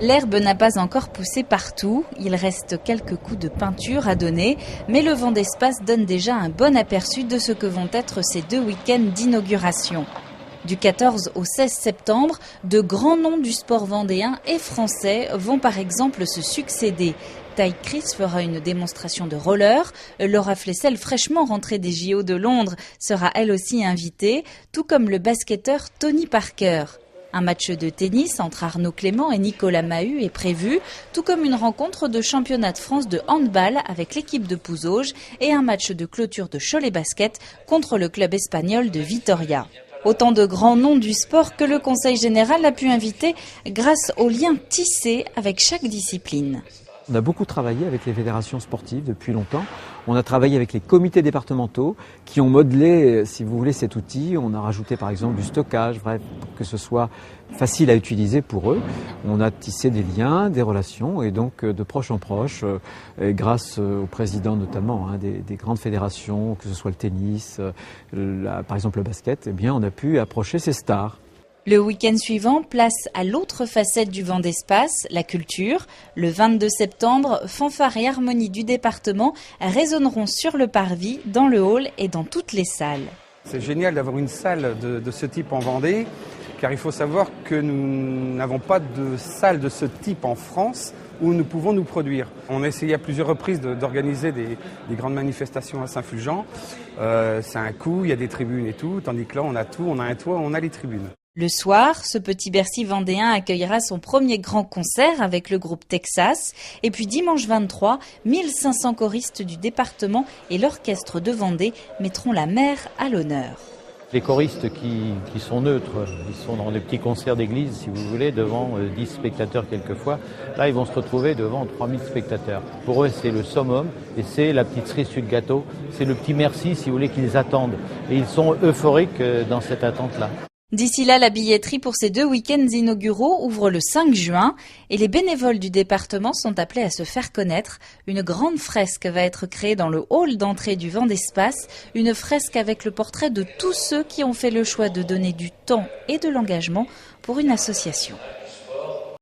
L'herbe n'a pas encore poussé partout, il reste quelques coups de peinture à donner, mais le Vendespace donne déjà un bon aperçu de ce que vont être ces 2 week-ends d'inauguration. Du 14 au 16 septembre, de grands noms du sport vendéen et français vont par exemple se succéder. Ty Chris fera une démonstration de roller, Laura Flessel, fraîchement rentrée des JO de Londres, sera elle aussi invitée, tout comme le basketteur Tony Parker. Un match de tennis entre Arnaud Clément et Nicolas Mahut est prévu, tout comme une rencontre de championnat de France de handball avec l'équipe de Pouzauges et un match de clôture de Cholet Basket contre le club espagnol de Vitoria. Autant de grands noms du sport que le Conseil général a pu inviter grâce aux liens tissés avec chaque discipline. On a beaucoup travaillé avec les fédérations sportives depuis longtemps. On a travaillé avec les comités départementaux qui ont modelé, si vous voulez, cet outil. On a rajouté par exemple du stockage, bref, pour que ce soit facile à utiliser pour eux. On a tissé des liens, des relations et donc de proche en proche, grâce au président notamment des grandes fédérations, que ce soit le tennis, par exemple le basket, eh bien on a pu approcher ces stars. Le week-end suivant, place à l'autre facette du Vendespace, la culture. Le 22 septembre, fanfares et harmonies du département résonneront sur le parvis, dans le hall et dans toutes les salles. C'est génial d'avoir une salle de ce type en Vendée, car il faut savoir que nous n'avons pas de salle de ce type en France où nous pouvons nous produire. On a essayé à plusieurs reprises d'organiser des grandes manifestations à Saint-Fulgent. C'est un coût, il y a des tribunes et tout, tandis que là on a tout, on a un toit, on a les tribunes. Le soir, ce petit Bercy vendéen accueillera son premier grand concert avec le groupe Texas. Et puis dimanche 23, 1500 choristes du département et l'orchestre de Vendée mettront la mer à l'honneur. Les choristes qui sont neutres, ils sont dans des petits concerts d'église, si vous voulez, devant 10 spectateurs quelquefois. Là, ils vont se retrouver devant 3000 spectateurs. Pour eux, c'est le summum et c'est la petite cerise sur le gâteau. C'est le petit merci, si vous voulez, qu'ils attendent. Et ils sont euphoriques dans cette attente-là. D'ici là, la billetterie pour ces 2 week-ends inauguraux ouvre le 5 juin et les bénévoles du département sont appelés à se faire connaître. Une grande fresque va être créée dans le hall d'entrée du Vendespace, une fresque avec le portrait de tous ceux qui ont fait le choix de donner du temps et de l'engagement pour une association.